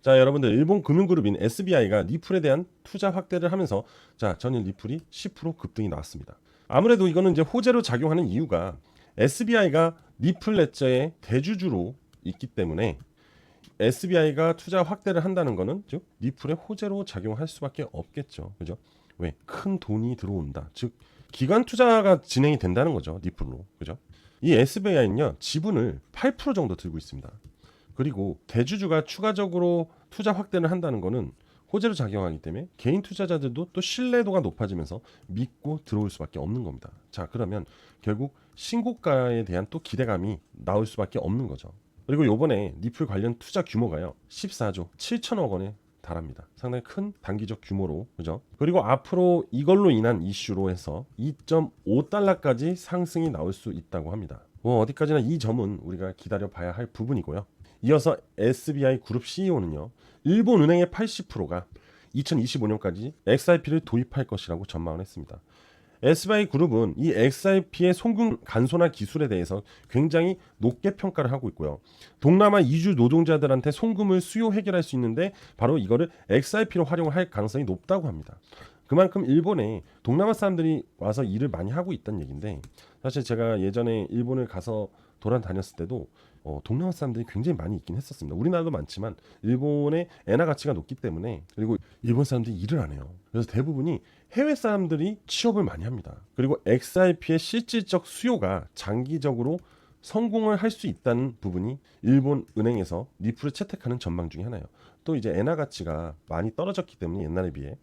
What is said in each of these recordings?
자, 여러분들 일본 금융그룹인 SBI가 리플에 대한 투자 확대를 하면서 자, 전일 리플이 10% 급등이 나왔습니다. 아무래도 이거는 이제 호재로 작용하는 이유가 SBI가 리플 레저의 대주주로 있기 때문에 SBI가 투자 확대를 한다는 거는 즉 리플의 호재로 작용할 수밖에 없겠죠. 그죠? 왜? 큰 돈이 들어온다. 즉 기관 투자가 진행이 된다는 거죠. 리플로. 그죠? 이 SBI는요. 지분을 8% 정도 들고 있습니다. 그리고 대주주가 추가적으로 투자 확대를 한다는 거는 호재로 작용하기 때문에 개인 투자자들도 또 신뢰도가 높아지면서 믿고 들어올 수밖에 없는 겁니다. 자, 그러면 결국 신고가에 대한 또 기대감이 나올 수밖에 없는 거죠. 그리고 요번에 리플 관련 투자 규모가요 14조 7천억 원에 달합니다. 상당히 큰 단기적 규모로, 그죠? 그리고 앞으로 이걸로 인한 이슈로 해서 2.5달러까지 상승이 나올 수 있다고 합니다. 어디까지나 이 점은 우리가 기다려 봐야 할 부분이고요. 이어서 SBI 그룹 CEO는요. 일본 은행의 80%가 2025년까지 XRP를 도입할 것이라고 전망을 했습니다. SBI 그룹은 이 XRP의 송금 간소화 기술에 대해서 굉장히 높게 평가를 하고 있고요. 동남아 이주 노동자들한테 송금을 수요 해결할 수 있는데 바로 이거를 XRP로 활용을 할 가능성이 높다고 합니다. 그만큼 일본에 동남아 사람들이 와서 일을 많이 하고 있다는 얘기인데 사실 제가 예전에 일본을 가서 돌아다녔을 때도 동남아 사람들이 굉장히 많이 있긴 했었습니다. 우리나라도 많지만 일본의 엔화 가치가 높기 때문에 그리고 일본 사람들이 일을 안 해요. 그래서 대부분이 해외 사람들이 취업을 많이 합니다. 그리고 XRP의 실질적 수요가 장기적으로 성공을 할 수 있다는 부분이 일본 은행에서 리플을 채택하는 전망 중에 하나예요. 또 이제 엔화 가치가 많이 떨어졌기 때문에 옛날에 비해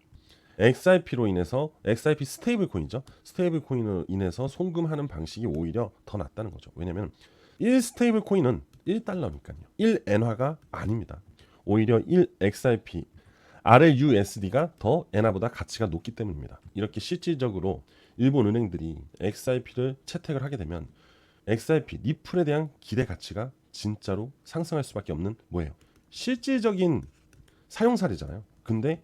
XRP로 인해서 XRP 스테이블 코인이죠. 스테이블 코인으로 인해서 송금하는 방식이 오히려 더 낫다는 거죠. 왜냐면 1 스테이블 코인은 1달러니까요. 1 엔화가 아닙니다. 오히려 1 XRP RLUSD가 더 엔화보다 가치가 높기 때문입니다. 이렇게 실질적으로 일본 은행들이 XRP를 채택을 하게 되면 XRP 리플에 대한 기대 가치가 진짜로 상승할 수밖에 없는 뭐예요? 실질적인 사용 사례잖아요. 근데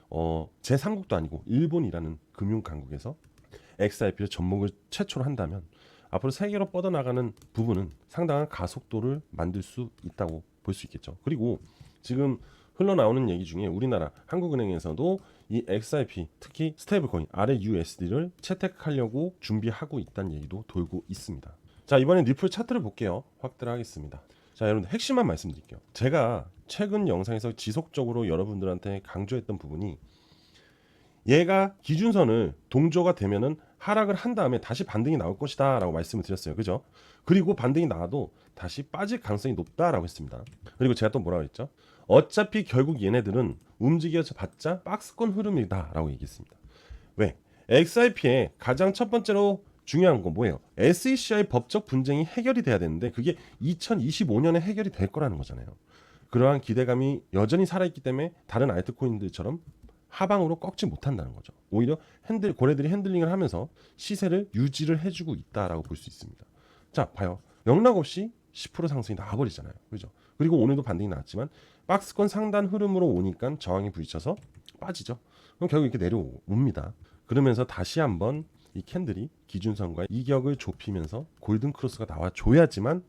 제3국도 아니고 일본이라는 금융 강국에서 XRP를 접목을 최초로 한다면 앞으로 세계로 뻗어나가는 부분은 상당한 가속도를 만들 수 있다고 볼 수 있겠죠. 그리고 지금 흘러나오는 얘기 중에 우리나라 한국은행에서도 이 XRP 특히 스테이블코인 RLUSD를 채택하려고 준비하고 있다는 얘기도 돌고 있습니다. 자, 이번엔 리플 차트를 볼게요. 확대를 하겠습니다. 자, 여러분들 핵심만 말씀드릴게요. 제가 최근 영상에서 지속적으로 여러분들한테 강조했던 부분이 얘가 기준선을 동조가 되면은 하락을 한 다음에 다시 반등이 나올 것이다 라고 말씀을 드렸어요. 그죠? 그리고 반등이 나와도 다시 빠질 가능성이 높다라고 했습니다. 그리고 제가 또 뭐라고 했죠? 어차피 결국 얘네들은 움직여서 봤자 박스권 흐름이다 라고 얘기했습니다. 왜? XRP의 가장 첫 번째로 중요한 건 뭐예요? SEC의 법적 분쟁이 해결이 돼야 되는데 그게 2025년에 해결이 될 거라는 거잖아요. 그러한 기대감이 여전히 살아있기 때문에 다른 알트코인들처럼 하방으로 꺾지 못한다는 거죠. 오히려 고래들이 핸들링을 하면서 시세를 유지를 해주고 있다라고 볼 수 있습니다. 자, 봐요. 영락 없이 10% 상승이 나와버리잖아요. 그죠? 그리고 오늘도 반등이 나왔지만 박스권 상단 흐름으로 오니까 저항이 부딪혀서 빠지죠. 그럼 결국 이렇게 내려옵니다. 그러면서 다시 한번 이 캔들이 기준선과 이격을 좁히면서 골든 크로스가 나와줘야지만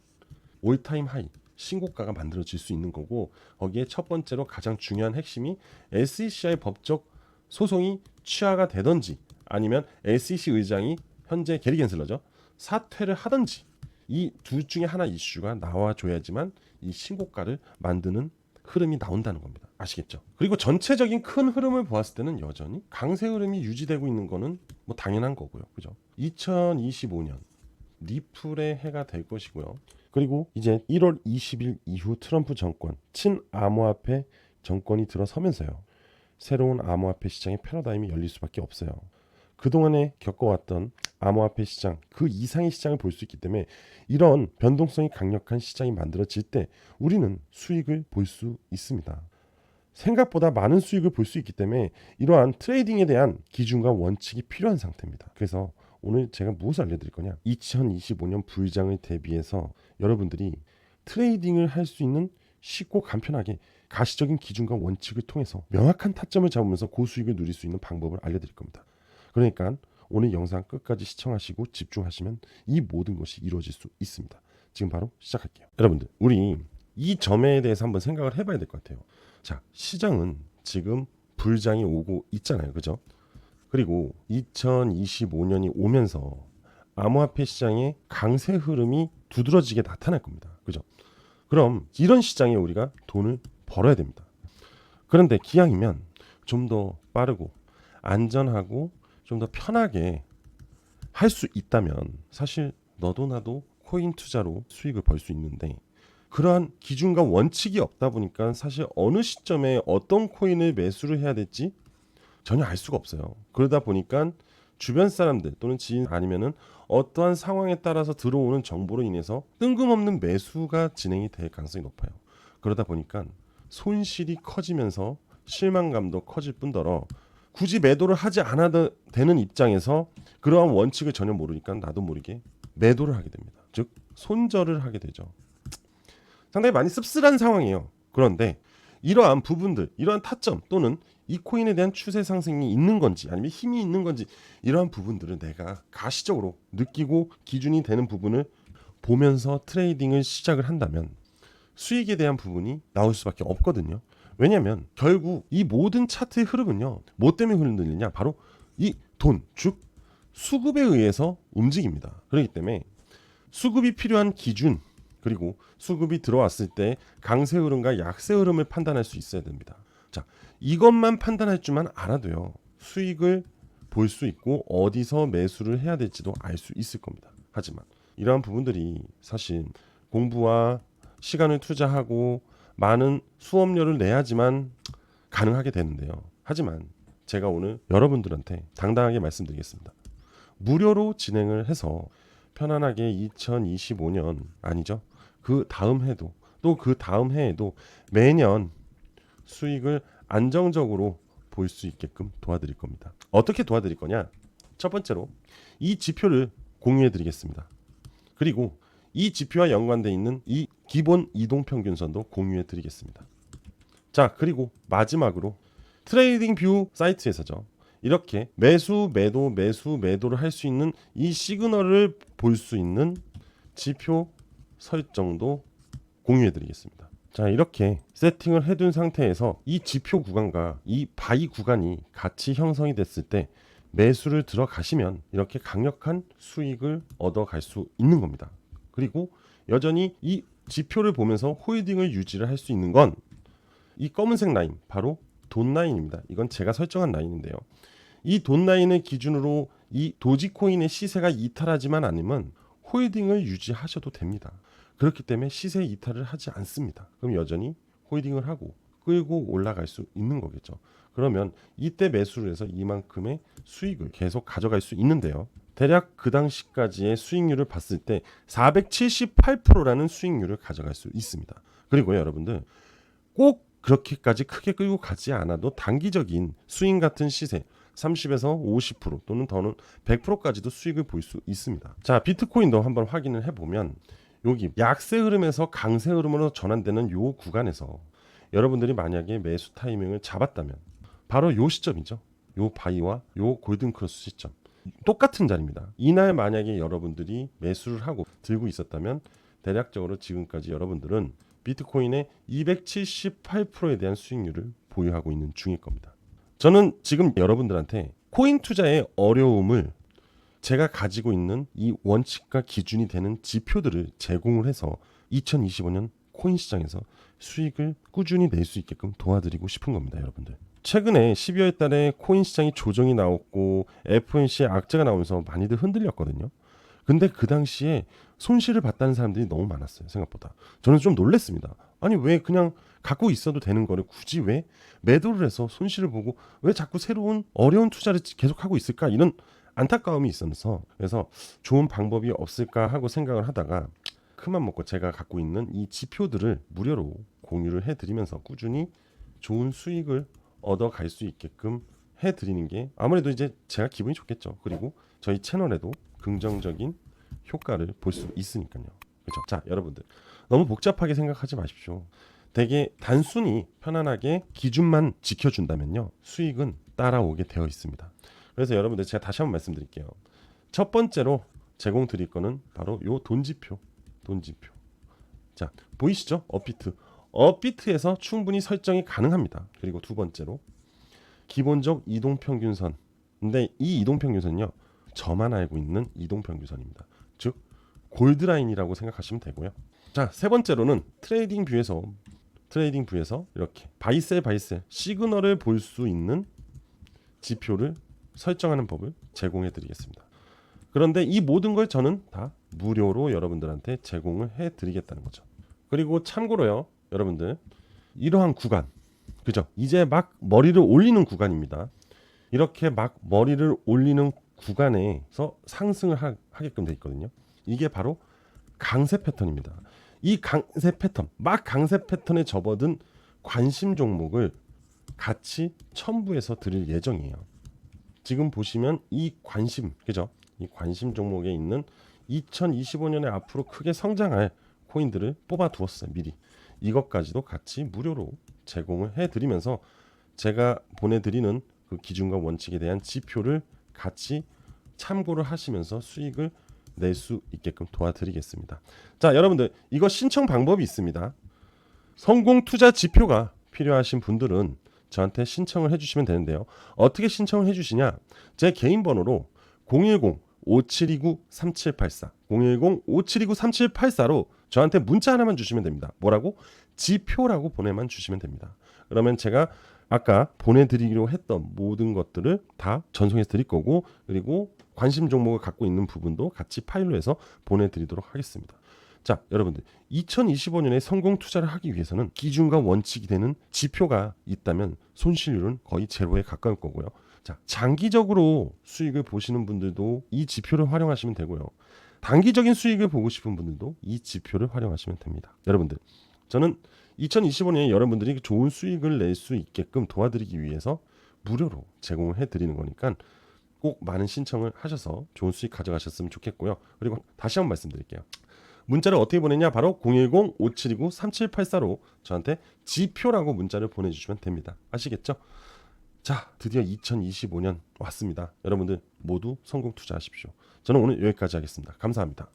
올타임 하이 신고가가 만들어질 수 있는 거고 거기에 첫 번째로 가장 중요한 핵심이 SEC의 법적 소송이 취하가 되던지 아니면 SEC 의장이 현재 게리 겐슬러죠 사퇴를 하던지 이 둘 중에 하나 이슈가 나와줘야지만 이 신고가를 만드는 흐름이 나온다는 겁니다. 아시겠죠? 그리고 전체적인 큰 흐름을 보았을 때는 여전히 강세 흐름이 유지되고 있는 거는 뭐 당연한 거고요. 그죠? 2025년 리플의 해가 될 것이고요. 그리고 이제 1월 20일 이후 트럼프 정권 친암호화폐 정권이 들어서면서요. 새로운 암호화폐 시장의 패러다임이 열릴 수밖에 없어요. 그동안에 겪어왔던 암호화폐 시장 그 이상의 시장을 볼 수 있기 때문에 이런 변동성이 강력한 시장이 만들어질 때 우리는 수익을 볼 수 있습니다. 생각보다 많은 수익을 볼 수 있기 때문에 이러한 트레이딩에 대한 기준과 원칙이 필요한 상태입니다. 그래서 오늘 제가 무엇을 알려드릴 거냐 2025년 부의장을 대비해서 여러분들이 트레이딩을 할 수 있는 쉽고 간편하게 가시적인 기준과 원칙을 통해서 명확한 타점을 잡으면서 고수익을 누릴 수 있는 방법을 알려드릴 겁니다. 그러니까 오늘 영상 끝까지 시청하시고 집중하시면 이 모든 것이 이루어질 수 있습니다. 지금 바로 시작할게요. 여러분들 우리 이 점에 대해서 한번 생각을 해봐야 될 것 같아요. 자, 시장은 지금 불장이 오고 있잖아요. 그죠? 그리고 2025년이 오면서 암호화폐 시장의 강세 흐름이 두드러지게 나타날 겁니다. 그죠? 그럼 이런 시장에 우리가 돈을 벌어야 됩니다. 그런데 기왕이면 좀 더 빠르고 안전하고 좀 더 편하게 할 수 있다면 사실 너도 나도 코인 투자로 수익을 벌 수 있는데 그러한 기준과 원칙이 없다 보니까 사실 어느 시점에 어떤 코인을 매수를 해야 될지 전혀 알 수가 없어요. 그러다 보니까 주변 사람들 또는 지인 아니면은 어떠한 상황에 따라서 들어오는 정보로 인해서 뜬금없는 매수가 진행이 될 가능성이 높아요. 그러다 보니까 손실이 커지면서 실망감도 커질 뿐더러 굳이 매도를 하지 않아도 되는 입장에서 그러한 원칙을 전혀 모르니까 나도 모르게 매도를 하게 됩니다. 즉 손절을 하게 되죠. 상당히 많이 씁쓸한 상황이에요. 그런데 이러한 부분들, 이러한 타점 또는 이 코인에 대한 추세 상승이 있는 건지 아니면 힘이 있는 건지 이러한 부분들을 내가 가시적으로 느끼고 기준이 되는 부분을 보면서 트레이딩을 시작을 한다면 수익에 대한 부분이 나올 수밖에 없거든요. 왜냐하면 결국 이 모든 차트의 흐름은요. 뭐 때문에 흐르느냐? 바로 이 돈, 즉 수급에 의해서 움직입니다. 그렇기 때문에 수급이 필요한 기준 그리고 수급이 들어왔을 때 강세 흐름과 약세 흐름을 판단할 수 있어야 됩니다. 자, 이것만 판단할 줄만 알아도요. 수익을 볼 수 있고 어디서 매수를 해야 될지도 알 수 있을 겁니다. 하지만 이러한 부분들이 사실 공부와 시간을 투자하고 많은 수업료를 내야지만 가능하게 되는데요. 하지만 제가 오늘 여러분들한테 당당하게 말씀드리겠습니다. 무료로 진행을 해서 편안하게 2025년 아니죠. 그 다음 해도 또 그 다음 해에도 매년 수익을 안정적으로 볼 수 있게끔 도와드릴 겁니다. 어떻게 도와드릴 거냐? 첫 번째로 이 지표를 공유해 드리겠습니다. 그리고 이 지표와 연관되어 있는 이 기본 이동평균선도 공유해 드리겠습니다. 자, 그리고 마지막으로 트레이딩 뷰 사이트에서죠. 이렇게 매수, 매도, 매수, 매도를 할 수 있는 이 시그널을 볼 수 있는 지표 설정도 공유해 드리겠습니다. 자, 이렇게 세팅을 해둔 상태에서 이 지표 구간과 이 바이 구간이 같이 형성이 됐을 때 매수를 들어가시면 이렇게 강력한 수익을 얻어갈 수 있는 겁니다. 그리고 여전히 이 지표를 보면서 홀딩을 유지를 할 수 있는 건 이 검은색 라인, 바로 돈 라인입니다. 이건 제가 설정한 라인인데요. 이 돈 라인을 기준으로 이 도지코인의 시세가 이탈하지만 않으면 홀딩을 유지하셔도 됩니다. 그렇기 때문에 시세 이탈을 하지 않습니다. 그럼 여전히 홀딩을 하고 끌고 올라갈 수 있는 거겠죠. 그러면 이때 매수를 해서 이만큼의 수익을 계속 가져갈 수 있는데요. 대략 그 당시까지의 수익률을 봤을 때 478%라는 수익률을 가져갈 수 있습니다. 그리고 여러분들 꼭 그렇게까지 크게 끌고 가지 않아도 단기적인 스윙 같은 시세 30에서 50% 또는 더는 100%까지도 수익을 볼 수 있습니다. 자, 비트코인도 한번 확인을 해보면 여기 약세 흐름에서 강세 흐름으로 전환되는 요 구간에서 여러분들이 만약에 매수 타이밍을 잡았다면 바로 요 시점이죠. 요 바이와 요 골든 크로스 시점 똑같은 자리입니다. 이날 만약에 여러분들이 매수를 하고 들고 있었다면 대략적으로 지금까지 여러분들은 비트코인의 278%에 대한 수익률을 보유하고 있는 중일 겁니다. 저는 지금 여러분들한테 코인 투자의 어려움을 제가 가지고 있는 이 원칙과 기준이 되는 지표들을 제공을 해서 2025년 코인 시장에서 수익을 꾸준히 낼 수 있게끔 도와드리고 싶은 겁니다, 여러분들. 최근에 12월 달에 코인 시장이 조정이 나왔고 FOMC의 악재가 나오면서 많이들 흔들렸거든요. 근데 그 당시에 손실을 봤다는 사람들이 너무 많았어요. 생각보다. 저는 좀 놀랐습니다. 아니 왜 그냥 갖고 있어도 되는 거를 굳이 왜 매도를 해서 손실을 보고 왜 자꾸 새로운 어려운 투자를 계속하고 있을까 이런 안타까움이 있어서 그래서 좋은 방법이 없을까 하고 생각을 하다가 큰맘 먹고 제가 갖고 있는 이 지표들을 무료로 공유를 해드리면서 꾸준히 좋은 수익을 얻어갈 수 있게끔 해드리는 게 아무래도 이제 제가 기분이 좋겠죠. 그리고 저희 채널에도 긍정적인 효과를 볼 수 있으니까요. 그렇죠? 자, 여러분들 너무 복잡하게 생각하지 마십시오. 되게 단순히 편안하게 기준만 지켜준다면요 수익은 따라오게 되어 있습니다. 그래서 여러분들 제가 다시 한번 말씀드릴게요. 첫 번째로 제공 드릴 거는 바로 요 돈지표. 자, 보이시죠? 업비트 업비트에서 충분히 설정이 가능합니다. 그리고 두 번째로 기본적 이동평균선. 근데 이 이동평균선은요, 저만 알고 있는 이동평균선입니다. 즉 골드라인이라고 생각하시면 되고요. 자, 세 번째로는 트레이딩 뷰에서 이렇게 바이셀 시그널을 볼 수 있는 지표를 설정하는 법을 제공해 드리겠습니다. 그런데 이 모든 걸 저는 다 무료로 여러분들한테 제공을 해 드리겠다는 거죠. 그리고 참고로요, 여러분들, 이러한 구간, 그죠? 이제 막 머리를 올리는 구간입니다. 이렇게 막 머리를 올리는 구간에서 상승을 하게끔 돼 있거든요. 이게 바로 강세 패턴입니다. 이 강세 패턴, 막 강세 패턴에 접어든 관심 종목을 같이 첨부해서 드릴 예정이에요. 지금 보시면 이 관심, 그죠? 이 관심 종목에 있는 2025년에 앞으로 크게 성장할 코인들을 뽑아 두었어요. 미리. 이것까지도 같이 무료로 제공을 해드리면서 제가 보내드리는 그 기준과 원칙에 대한 지표를 같이 참고를 하시면서 수익을 낼 수 있게끔 도와드리겠습니다. 자, 여러분들, 이거 신청 방법이 있습니다. 성공 투자 지표가 필요하신 분들은 저한테 신청을 해주시면 되는데요. 어떻게 신청을 해주시냐? 제 개인 번호로 010-5729-3784 010-5729-3784로 저한테 문자 하나만 주시면 됩니다. 뭐라고? 지표라고 보내만 주시면 됩니다. 그러면 제가 아까 보내드리기로 했던 모든 것들을 다 전송해서 드릴 거고, 그리고 관심 종목을 갖고 있는 부분도 같이 파일로 해서 보내드리도록 하겠습니다. 자, 여러분들, 2025년에 성공 투자를 하기 위해서는 기준과 원칙이 되는 지표가 있다면 손실률은 거의 제로에 가까울 거고요. 자, 장기적으로 수익을 보시는 분들도 이 지표를 활용하시면 되고요. 단기적인 수익을 보고 싶은 분들도 이 지표를 활용하시면 됩니다. 여러분들, 저는 2025년에 여러분들이 좋은 수익을 낼 수 있게끔 도와드리기 위해서 무료로 제공을 해드리는 거니까 꼭 많은 신청을 하셔서 좋은 수익 가져가셨으면 좋겠고요. 그리고 다시 한번 말씀드릴게요. 문자를 어떻게 보내냐? 바로 010-5729-3784로 저한테 지표라고 문자를 보내주시면 됩니다. 아시겠죠? 자, 드디어 2025년 왔습니다. 여러분들 모두 성공 투자하십시오. 저는 오늘 여기까지 하겠습니다. 감사합니다.